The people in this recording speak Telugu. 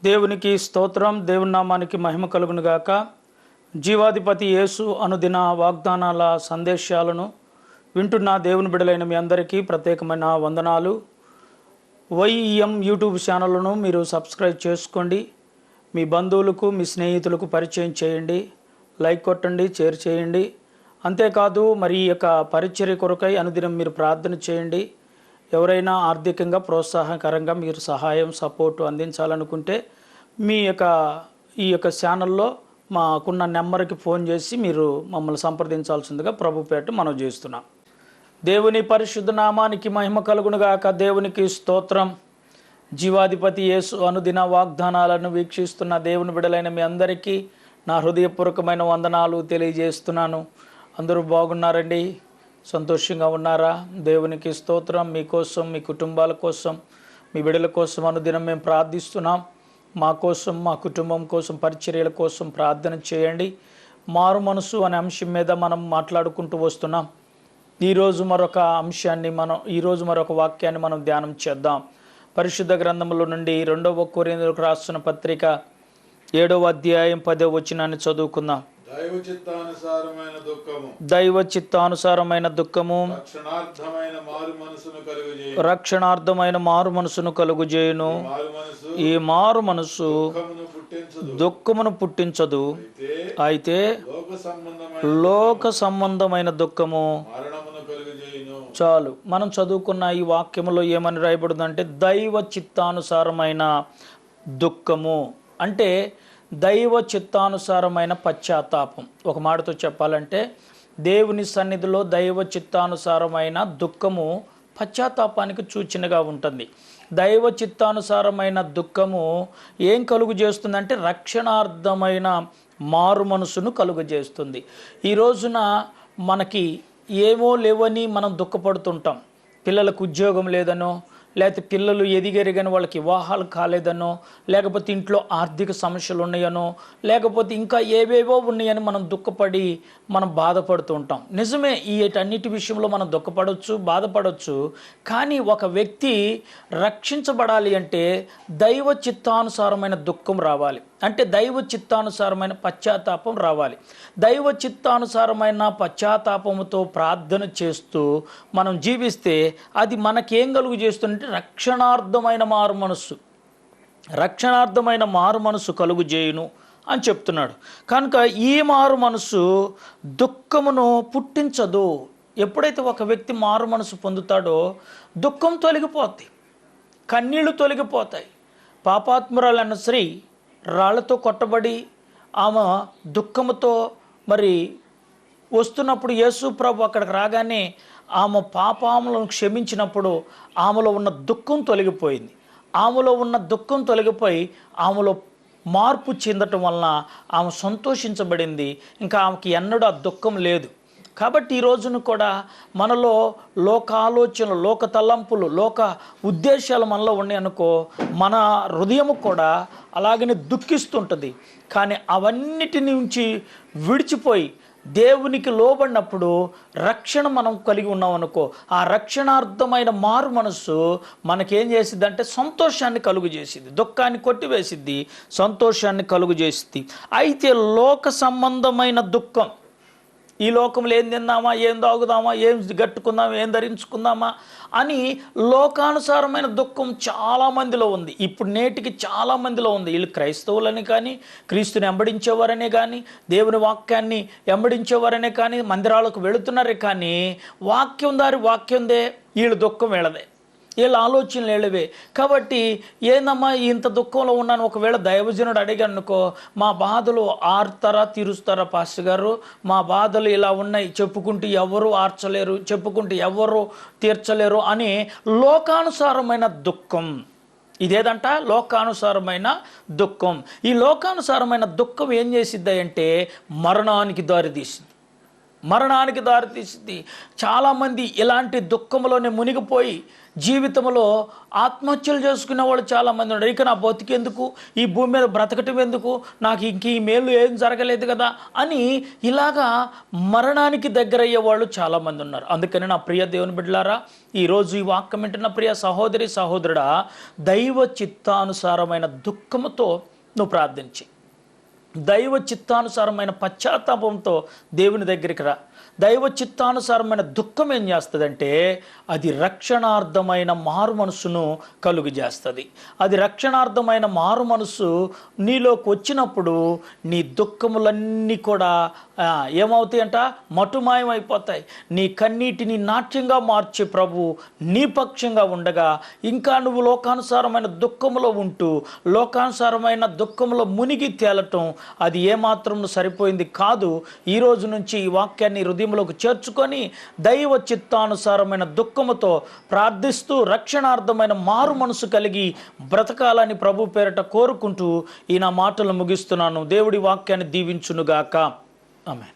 దేవునికి స్తోత్రం. దేవుని నామానికి మహిమ కలుగును గాక. జీవాధిపతి యేసు అనుదిన వాగ్దానాల సందేశాలను వింటున్న దేవుని బిడలైన మీ అందరికీ ప్రత్యేకమైన వందనాలు. వైఎం యూట్యూబ్ ఛానల్ను మీరు సబ్స్క్రైబ్ చేసుకోండి. మీ బంధువులకు మీ స్నేహితులకు పరిచయం చేయండి. లైక్ కొట్టండి, షేర్ చేయండి. అంతేకాదు మరి ఈ యొక్క పరిచర్య కొరకై అనుదినం మీరు ప్రార్థన చేయండి. ఎవరైనా ఆర్థికంగా ప్రోత్సాహకరంగా మీరు సహాయం సపోర్టు అందించాలనుకుంటే ఈ యొక్క ఛానల్లో మాకున్న నెంబర్కి ఫోన్ చేసి మీరు మమ్మల్ని సంప్రదించాల్సిందిగా ప్రభుపేట మనం చేస్తున్నాం. దేవుని పరిశుద్ధ నామానికి మహిమ కలుగునుగాక. దేవునికి స్తోత్రం. జీవాధిపతి యేసు అనుదిన వాగ్దానాలను వీక్షిస్తున్న దేవుని బిడలైన మీ అందరికీ నా హృదయపూర్వకమైన వందనాలు తెలియజేస్తున్నాను. అందరూ బాగున్నారండి? సంతోషంగా ఉన్నారా? దేవునికి స్తోత్రం. మీకోసం, మీ కుటుంబాల కోసం, మీ బిడ్డల కోసం అనుదినం మేము ప్రార్థిస్తున్నాం. మా కోసం, మా కుటుంబం కోసం, పరిచర్యల కోసం ప్రార్థన చేయండి. మారు మనసు అనే అంశం మీద మనం మాట్లాడుకుంటూ వస్తున్నాం. ఈరోజు మరొక వాక్యాన్ని మనం ధ్యానం చేద్దాం. పరిశుద్ధ గ్రంథంలో నుండి 2వ కొరింథీయులకు రాసిన పత్రిక 7వ అధ్యాయం 10వ వచనాన్ని చదువుకుందాం. దైవ చిత్తానుసారమైన దుఃఖము రక్షణార్థమైన మారు మనసును కలుగుజేయును. ఈ మారు మనసు దుఃఖమును పుట్టించదు, అయితే లోక సంబంధమైన దుఃఖము. చాలు, మనం చదువుకున్న ఈ వాక్యములో ఏమని రాయబడిందంటే దైవ చిత్తానుసారమైన దుఃఖము అంటే దైవ చిత్తానుసారమైన పశ్చాత్తాపం. ఒక మాటతో చెప్పాలంటే దేవుని సన్నిధిలో దైవ చిత్తానుసారమైన దుఃఖము పశ్చాత్తాపానికి సూచనగా ఉంటుంది. దైవ చిత్తానుసారమైన దుఃఖము ఏం కలుగు చేస్తుందంటే రక్షణార్థమైన మారు మనసును కలుగు చేస్తుంది. ఈ రోజున మనకి ఏమో లేవని మనం దుఃఖపడుతుంటాం. పిల్లలకు ఉద్యోగం లేదనో, లేకపోతే పిల్లలు ఎదిగెరిగని వాళ్ళకి వివాహాలు కాలేదనో, లేకపోతే ఇంట్లో ఆర్థిక సమస్యలు ఉన్నాయనో, లేకపోతే ఇంకా ఏవేవో ఉన్నాయని మనం దుఃఖపడి మనం బాధపడుతూ ఉంటాం. నిజమే, వీటన్నిటి విషయంలో మనం దుఃఖపడవచ్చు, బాధపడవచ్చు. కానీ ఒక వ్యక్తి రక్షించబడాలి అంటే దైవ చిత్తానుసారమైన దుఃఖం రావాలి. అంటే దైవ చిత్తానుసారమైన పశ్చాత్తాపం రావాలి. దైవ చిత్తానుసారమైన పశ్చాత్తాపముతో ప్రార్థన చేస్తూ మనం జీవిస్తే అది మనకేం కలుగు చేస్తుందంటే రక్షణార్థమైన మారు మనసు కలుగు చేయును అని చెప్తున్నాడు. కనుక ఈ మారు మనసు దుఃఖమును పుట్టించదు. ఎప్పుడైతే ఒక వ్యక్తి మారు మనసు పొందుతాడో దుఃఖం తొలగిపోద్ది, కన్నీళ్లు తొలగిపోతాయి. పాపాత్మురాలన్న స్త్రీ రాళ్లతో కొట్టబడి ఆమె దుఃఖముతో మరి వస్తున్నప్పుడు యేసు ప్రభు అక్కడికి రాగానే ఆమె పాపములను క్షమించినప్పుడు ఆమెలో ఉన్న దుఃఖం తొలగిపోయింది. ఆమెలో ఉన్న దుఃఖం తొలగిపోయి ఆమెలో మార్పు చెందటం వలన ఆమె సంతోషించబడింది. ఇంకా ఆమెకి ఎన్నడూ ఆ దుఃఖం లేదు. కాబట్టి ఈ రోజున కూడా మనలో లోక ఆలోచనలు, లోక తలంపులు, లోక ఉద్దేశాలు మనలో ఉన్నాయనుకో, మన హృదయము కూడా అలాగనే దుఃఖిస్తుంటుంది. కానీ అవన్నిటి నుంచి విడిచిపోయి దేవునికి లోబడినప్పుడు రక్షణ మనం కలిగి ఉన్నాం అనుకో, ఆ రక్షణార్థమైన మారు మనస్సు మనకేం చేసిద్ది అంటే సంతోషాన్ని కలుగు చేసిద్ది, దుఃఖాన్ని కొట్టివేసిద్ది, సంతోషాన్ని కలుగు చేసిద్ది. అయితే లోక సంబంధమైన దుఃఖం, ఈ లోకంలో ఏం తిందామా, ఏం తాగుదామా, ఏం గట్టుకుందామా, ఏం ధరించుకుందామా అని లోకానుసారమైన దుఃఖం చాలామందిలో ఉంది. ఇప్పుడు నేటికి చాలామందిలో ఉంది. వీళ్ళు క్రైస్తవులని కానీ, క్రీస్తుని వెంబడించేవారనే కానీ, దేవుని వాక్యాన్ని వెంబడించేవారనే కానీ మందిరాలకు వెళుతున్నారే కానీ వాక్యందే వీళ్ళు దుఃఖం వీళ్ళదే, వీళ్ళ ఆలోచనలు వీళ్ళవే. కాబట్టి ఏందమ్మా ఇంత దుఃఖంలో ఉన్నాను, ఒకవేళ దైవజనుడు అడిగానుకో, మా బాధలు ఆర్తారా తీరుస్తారా పాస్టర్ గారు, మా బాధలు ఇలా ఉన్నాయి, చెప్పుకుంటూ ఎవరు ఆర్చలేరు, చెప్పుకుంటూ ఎవరు తీర్చలేరు అని లోకానుసారమైన దుఃఖం. ఇదేదంట లోకానుసారమైన దుఃఖం. ఈ లోకానుసారమైన దుఃఖం ఏం చేసిద్ది అంటే మరణానికి దారితీసింది. మరణానికి దారితీసింది. చాలామంది ఇలాంటి దుఃఖంలోనే మునిగిపోయి జీవితంలో ఆత్మహత్యలు చేసుకునే వాళ్ళు చాలామంది ఉన్నారు. ఇక నా బతికెందుకు, ఈ భూమి మీద బ్రతకటం ఎందుకు, నాకు ఇంక ఈ మేలు ఏం జరగలేదు కదా అని ఇలాగా మరణానికి దగ్గరయ్యే వాళ్ళు చాలామంది ఉన్నారు. అందుకని నా ప్రియ దేవుని బిడ్డలారా, ఈరోజు ఈ వాక్యం వింటున్న ప్రియ సహోదరి సహోదరుడా, దైవ చిత్తానుసారమైన దుఃఖముతో నువ్వు ప్రార్థించి, దైవ చిత్తానుసారమైన పశ్చాత్తాపంతో దేవుని దగ్గరికి రా. దైవ చిత్తానుసారమైన దుఃఖం ఏం చేస్తుందంటే అది రక్షణార్థమైన మారు మనస్సును కలుగు చేస్తుంది. అది రక్షణార్థమైన మారు మనస్సు నీలోకి వచ్చినప్పుడు నీ దుఃఖములన్నీ కూడా ఏమవుతాయంట, మటుమాయమైపోతాయి. నీ కన్నీటిని నాట్యంగా మార్చే ప్రభు నీ పక్షంగా ఉండగా ఇంకా నువ్వు లోకానుసారమైన దుఃఖములో ఉంటూ లోకానుసారమైన దుఃఖంలో మునిగి తేలటం అది ఏమాత్రం సరిపోయింది కాదు. ఈ రోజు నుంచి ఈ వాక్యాన్ని హృదయంలోకి చేర్చుకొని దైవ చిత్తానుసారమైన దుఃఖముతో ప్రార్థిస్తూ రక్షణార్థమైన మారు మనసు కలిగి బ్రతకాలని ప్రభు పేరట కోరుకుంటూ ఈ నా మాటలు ముగిస్తున్నాను. దేవుడి వాక్యాన్ని దీవించునుగాక. ఆమేన్.